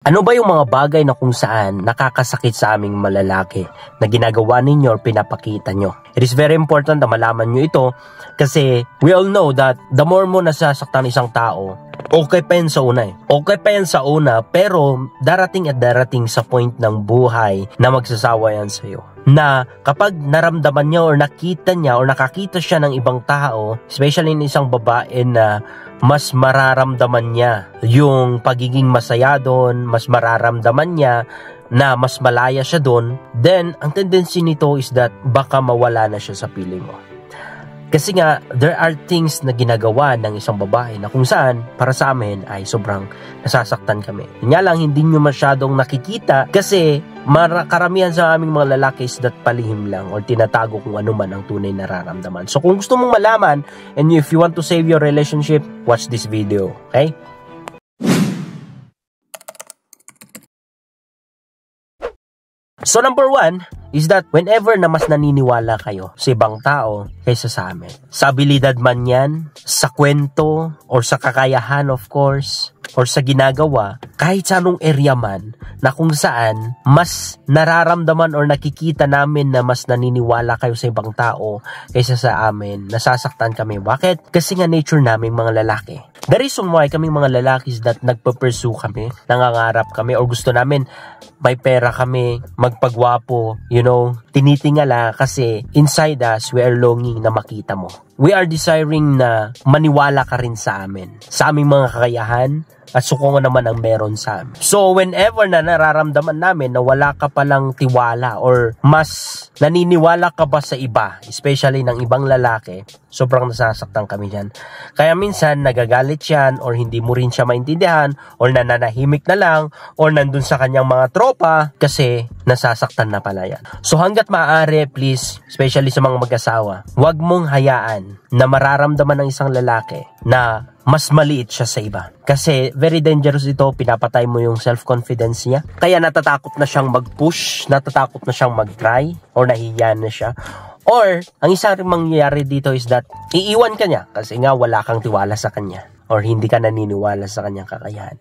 Ano ba yung mga bagay na kung saan nakakasakit sa aming malalaki na ginagawa ninyo or pinapakita nyo? It is very important na malaman nyo ito kasi we all know that the more mo nasasaktan isang tao, okay pa yan sa una Okay pa yan sa una, pero darating at darating sa point ng buhay na magsasawa yan sa'yo. Na kapag naramdaman niya or nakita niya or nakakita siya ng ibang tao, especially in isang babae na mas mararamdaman niya yung pagiging masaya doon, mas mararamdaman niya na mas malaya siya doon, then ang tendency nito is that baka mawala na siya sa piling mo. Kasi nga, there are things na ginagawa ng isang babae na kung saan, para sa amin, ay sobrang nasasaktan kami. Nga lang, hindi nyo masyadong nakikita kasi karamihan sa aming mga lalaki is that palihim lang or tinatago kung ano man ang tunay nararamdaman. So kung gusto mong malaman, and if you want to save your relationship, watch this video, okay? So number 1 is that whenever na mas naniniwala kayo sa ibang tao kaysa sa amin, sa abilidad man yan, sa kwento, or sa kakayahan of course, or sa ginagawa, kahit sa anong area man, na kung saan mas nararamdaman or nakikita namin na mas naniniwala kayo sa ibang tao kaysa sa amin, nasasaktan kami. Bakit? Kasi nga nature naming mga lalaki. The reason why kaming mga lalaki is that nagpa-pursue kami, nangangarap kami, or gusto namin may pera kami, magpagwapo, tinitingala kasi inside us, we are longing na makita mo. We are desiring na maniwala ka rin sa amin, sa aming mga kakayahan, at sukungan naman ang meron sa amin. So, whenever na nararamdaman namin na wala ka palang tiwala or mas naniniwala ka ba sa iba, especially ng ibang lalaki, sobrang nasasaktan kami dyan. Kaya minsan, nagagalit yan or hindi mo rin siya maintindihan or nananahimik na lang or nandun sa kanyang mga tropa kasi nasasaktan na pala yan. So, hanggat maaari, please, especially sa mga mag-asawa, huwag mong hayaan na mararamdaman ng isang lalaki na mas maliit siya sa iba. Kasi very dangerous ito, pinapatay mo yung self-confidence niya. Kaya natatakot na siyang mag-push, natatakot na siyang mag-try, or nahihiya na siya. Or, ang isang rin mangyayari dito is that, iiwan ka niya kasi nga wala kang tiwala sa kanya. Or hindi ka naniniwala sa kanyang kakayahan.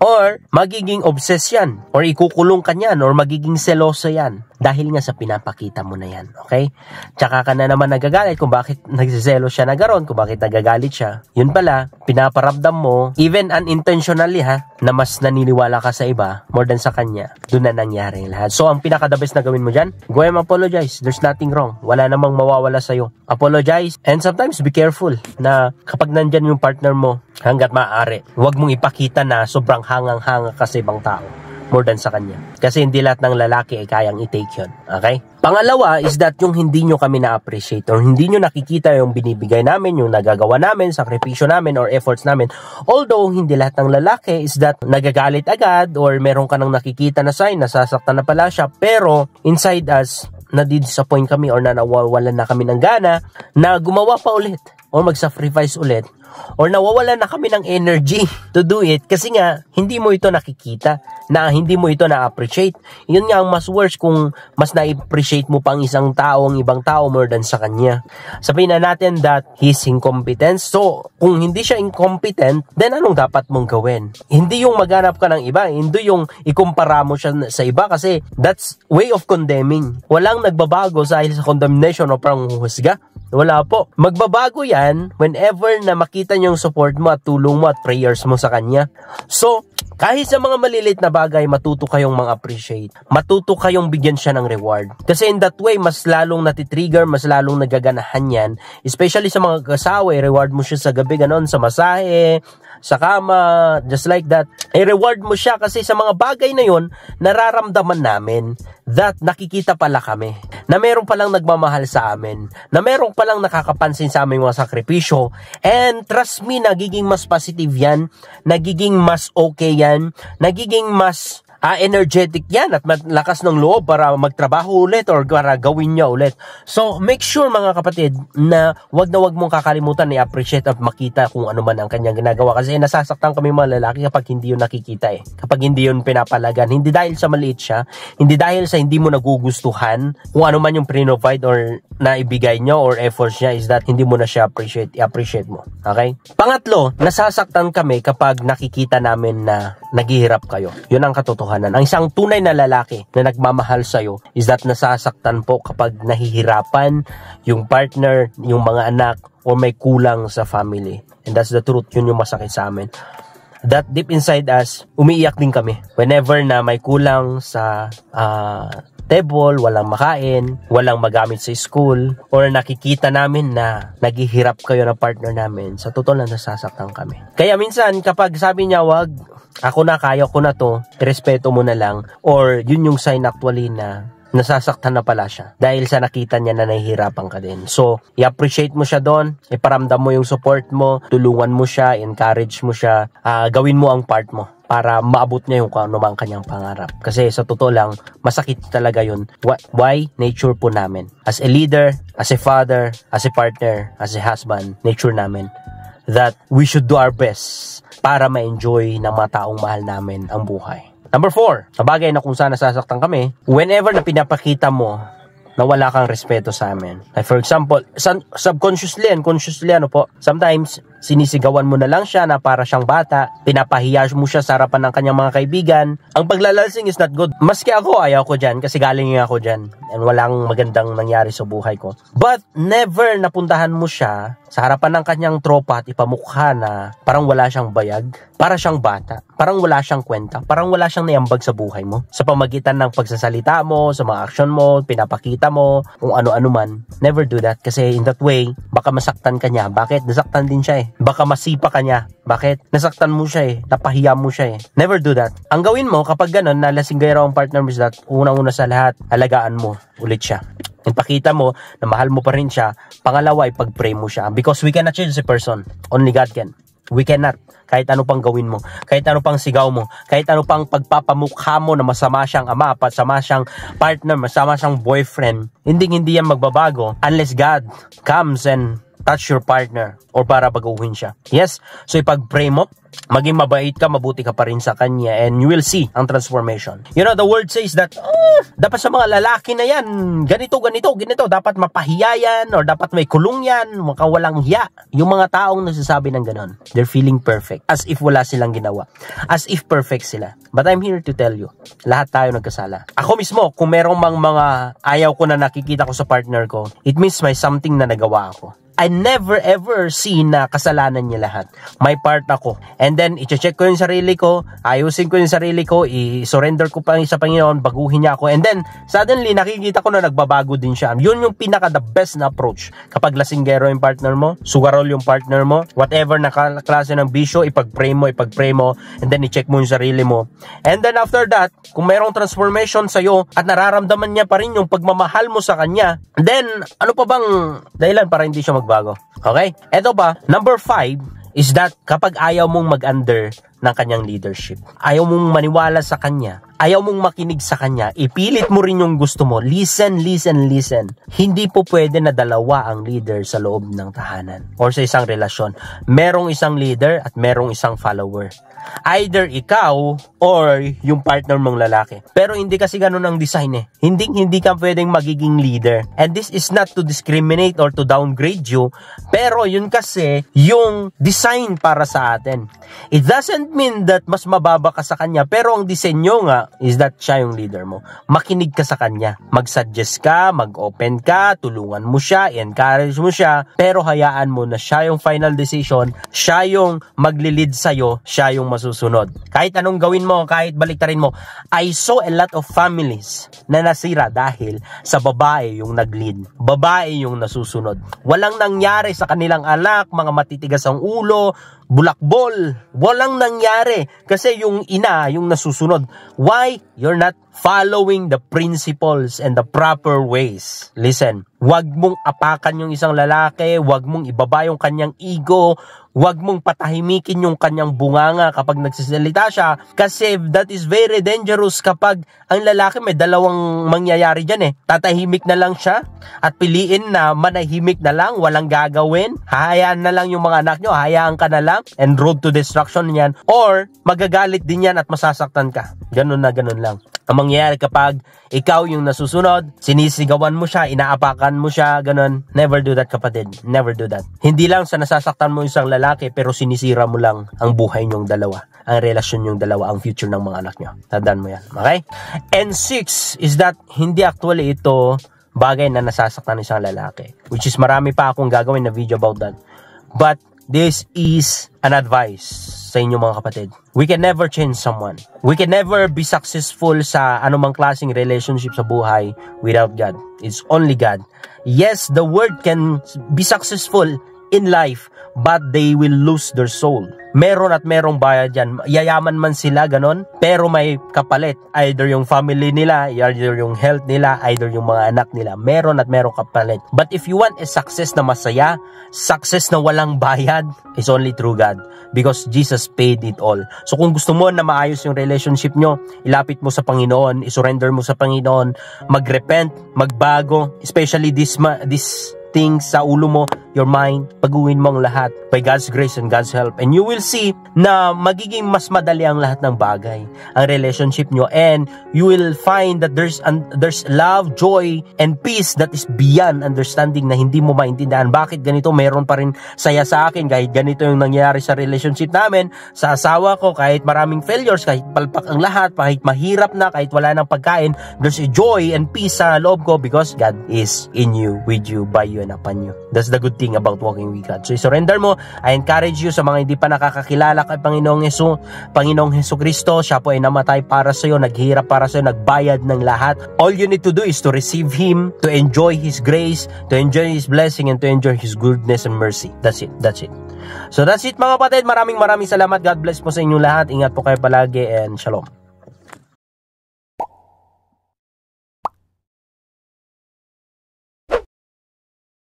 Or, magiging obsessed yan. Or ikukulong ka niyan. Or magiging seloso yan. Dahil nga sa pinapakita mo na yan. Okay? Tsaka ka na naman nagagalit kung bakit nagsiselo siya na garon, kung bakit nagagalit siya. Yun pala, pinaparamdam mo, even unintentionally na mas naniniwala ka sa iba, more than sa kanya. Doon na nangyari lahat. So, ang pinaka-the best na gawin mo dyan, go and apologize. There's nothing wrong. Wala namang mawawala sa'yo. Apologize. And sometimes, be careful na kapag nandyan yung partner mo, hanggat maaari, huwag mong ipakita na sobrang hangang-hanga ka sa ibang tao more than sa kanya. Kasi hindi lahat ng lalaki ay kayang i-take yun. Okay? Pangalawa is that yung hindi nyo kami na-appreciate or hindi nyo nakikita yung binibigay namin, yung nagagawa namin, sakripisyo namin or efforts namin. Although hindi lahat ng lalaki is that nagagalit agad or meron ka nang nakikita na sign, nasasaktan na pala siya. Pero inside us, nadidisappoint kami or nawawalan na kami ng gana na gumawa pa ulit or mag-sacrifice ulit. Or nawawalan na kami ng energy to do it kasi nga hindi mo ito nakikita, na hindi mo ito na-appreciate. Yun nga ang mas worse kung mas na-appreciate mo pang isang tao, ang ibang tao more than sa kanya. Sabihin na natin that he's incompetent. So, kung hindi siya incompetent, then anong dapat mong gawin? Hindi yung maghanap ka ng iba, hindi yung ikumpara mo siya sa iba kasi that's way of condemning. Walang nagbabago dahil sa condemnation o panghusga. Wala po. Magbabago yan whenever na makita niyo yung support mo at tulong mo at prayers mo sa kanya. So, kahit sa mga maliliit na bagay, matuto kayong mag-appreciate. Matuto kayong bigyan siya ng reward. Kasi in that way, mas lalong natitrigger, mas lalong nagaganahan yan. Especially sa mga kasawa, reward mo siya sa gabi, ganon, sa masahe, sa kama, just like that. I-reward mo siya kasi sa mga bagay na yun, nararamdaman namin that nakikita pala kami. Na meron palang nagmamahal sa amin. Na meron palang nakakapansin sa aming mga sakripisyo. And trust me, nagiging mas positive yan. Nagiging mas okay yan. Nagiging mas energetic yan at lakas ng loob para magtrabaho ulit or para gawin niya ulit. So, make sure mga kapatid na wag mong kakalimutan i-appreciate at makita kung ano man ang kanyang ginagawa. Kasi nasasaktan kami mga lalaki kapag hindi yun nakikita Kapag hindi yun pinapalagan. Hindi dahil sa maliit siya, hindi dahil sa hindi mo nagugustuhan kung ano man yung provide or naibigay niya or efforts niya is that hindi mo na siya i-appreciate mo. Okay? Pangatlo, nasasaktan kami kapag nakikita namin na naghihirap kayo. Yun ang katotohanan. Ang isang tunay na lalaki na nagmamahal sa'yo is that nasasaktan po kapag nahihirapan yung partner, yung mga anak, o may kulang sa family. And that's the truth. Yun yung masakit sa amin. That deep inside us, umiiyak din kami. Whenever na may kulang sa table, walang makain, walang magamit sa school, or nakikita namin na naghihirap kayo ng partner namin, sa totoo lang nasasaktan kami. Kaya minsan, kapag sabi niya, wag, ako na, kaya ko na to, respeto mo na lang, or yun yung sign actually na nasasaktan na pala siya dahil sa nakita niya na nahihirapan ka din. So, i-appreciate mo siya doon, iparamdam mo yung support mo, tulungan mo siya, encourage mo siya, gawin mo ang part mo para maabot niya yung kung ano mang kanyang pangarap. Kasi sa totoo lang, masakit talaga yun. Why? Nature po namin. As a leader, as a father, as a partner, as a husband, nature namin that we should do our best para ma-enjoy ng mga taong mahal namin ang buhay. Number 4, sa bagay na kung saan nasasaktan kami, whenever na pinapakita mo na wala kang respeto sa amin. Like for example, subconsciously and consciously, sometimes sinisigawan mo na lang siya na para siyang bata, pinapahiya mo siya sa harapan ng kanyang mga kaibigan. Ang paglalasing is not good. Maski ako, ayaw ko dyan kasi galing ako dyan and walang magandang nangyari sa buhay ko. But never napuntahan mo siya sa harapan ng kanyang tropa at ipamukha na parang wala siyang bayag, para siyang bata, parang wala siyang kwenta, parang wala siyang naiambag sa buhay mo. Sa pamagitan ng pagsasalita mo, sa mga action mo, pinapakita mo, kung ano-ano man. Never do that kasi in that way, baka masaktan ka niya. Bakit? Nasaktan din siya eh. Baka masipa ka niya. Bakit? Nasaktan mo siya eh. Napahiya mo siya eh. Never do that. Ang gawin mo kapag ganun, nalasinggay raw ang partner mo is that, unang-una sa lahat, alagaan mo ulit siya. Ipakita mo na mahal mo pa rin siya. Pangalawa, ipag-pray mo siya. Because we cannot change a person. Only God can. We cannot. Kahit ano pang gawin mo, kahit ano pang sigaw mo, kahit ano pang pagpapamukha mo na masama siyang ama, masama siyang partner, masama siyang boyfriend, hindi yan magbabago unless God comes and touch your partner or para baguhin siya. Yes, so ipag-pray mo, maging mabait ka, mabuti ka pa rin sa kanya, and you will see ang transformation. You know, the word says that, dapat sa mga lalaki na yan, ganito, dapat mapahiya yan, or dapat may kulong yan, mukhang walang hiya. Yung mga taong nagsasabi ng ganon, they're feeling perfect, as if wala silang ginawa, as if perfect sila. But I'm here to tell you, lahat tayo nagkasala. Ako mismo, kung merong mga ayaw ko na nakikita ko sa partner ko, it means may something na nagawa ako. I never ever see na kasalanan niya lahat. May part ako. And then, i-check ko yung sarili ko, ayusin ko yung sarili ko, i-surrender ko pa sa Panginoon, baguhin niya ako. And then, suddenly, nakikita ko na nagbabago din siya. Yun yung pinaka-the best na approach. Kapag lasinggero yung partner mo, sugarol yung partner mo, whatever na klase ng bisyo, ipag-pray mo, and then i-check mo yung sarili mo. And then after that, kung mayroong transformation sa'yo, at nararamdaman niya pa rin yung pagmamahal mo sa kanya, then, ano pa bang dahilan para hindi siya magbago? Okay? Eto pa, number 5 is that kapag ayaw mong mag-under ng kanyang leadership, ayaw mong maniwala sa kanya, ayaw mong makinig sa kanya, ipilit mo rin yung gusto mo, listen. Hindi po pwede na dalawa ang leader sa loob ng tahanan or sa isang relasyon. Merong isang leader at merong isang follower. Either ikaw or yung partner mong lalaki. Pero hindi kasi ganun ang design eh. Hindi ka pwedeng magiging leader. And this is not to discriminate or to downgrade you, pero yun kasi yung design para sa atin. It doesn't mean that mas mababa ka sa kanya, pero ang disenyo nga is that siya yung leader mo. Makinig ka sa kanya. Mag-suggest ka, mag-open ka, tulungan mo siya, encourage mo siya, pero hayaan mo na siya yung final decision, siya yung magli-lead sa'yo, siya yung masusunod. Kahit anong gawin mo, kahit baliktarin mo, I saw a lot of families na nasira dahil sa babae yung nag-lead. Babae yung nasusunod. Walang nangyari sa kanilang anak, mga matitigas ang ulo, bulakbol. Walang nangyari kasi yung ina yung nasusunod. Why? You're not following the principles and the proper ways. Listen, wag mong apakan yung isang lalaki, wag mong ibaba yung kanyang ego, wag mong patahimikin yung kanyang bunganga kapag nagsasalita siya, kasi that is very dangerous kapag ang lalaki may dalawang mangyayari dyan eh. Tatahimik na lang siya at piliin na manahimik na lang, walang gagawin, hahayaan na lang yung mga anak nyo, hayaan ka na lang, and road to destruction yan, or magagalit din yan at masasaktan ka. Ganun na ganun lang. Ang mangyayari kapag ikaw yung nasusunod, sinisigawan mo siya, inaapakan mo siya, ganun. Never do that, kapatid. Never do that. Hindi lang sa nasasaktan mo isang lalaki, pero sinisira mo lang ang buhay niyong dalawa. ang relasyon yung dalawa, ang future ng mga anak nyo. Tandaan mo yan. Okay? And 6 is that hindi actually ito bagay na nasasaktan ng isang lalaki. Which is marami pa akong gagawin na video about that. But this is an advice sa inyo mga kapatid. We can never change someone. We can never be successful sa anumang klaseng relationship sa buhay without God. It's only God. Yes, the world can be successful in life, but they will lose their soul. Meron at merong bayad yan. Yayaman man sila, ganon, pero may kapalit. Either yung family nila, either yung health nila, either yung mga anak nila. Meron at merong kapalit. But if you want a success na masaya, success na walang bayad, is only through God. Because Jesus paid it all. So kung gusto mo na maayos yung relationship nyo, ilapit mo sa Panginoon, isurrender mo sa Panginoon, mag-repent, magbago, especially this things sa ulo mo, your mind, pag-uwin mo ang lahat by God's grace and God's help. And you will see na magiging mas madali ang lahat ng bagay, ang relationship nyo. And you will find that there's love, joy, and peace that is beyond understanding na hindi mo maintindihan. Bakit ganito? Meron pa rin saya sa akin kahit ganito yung nangyayari sa relationship namin, sa asawa ko, kahit maraming failures, kahit palpak ang lahat, kahit mahirap na, kahit wala nang pagkain, there's a joy and peace sa loob ko because God is in you, with you, by you, and upon you. That's the good thing about walking with God. So, surrender mo. I encourage you sa mga hindi pa nakakakilala kay Panginoong Jesucristo. Siya po ay namatay para sa iyo, naghirap para sa iyo, nagbayad ng lahat. All you need to do is to receive Him, to enjoy His grace, to enjoy His blessing, and to enjoy His goodness and mercy. That's it. That's it. So, that's it mga kapatid. Maraming salamat. God bless po sa inyong lahat. Ingat po kayo palagi and shalom.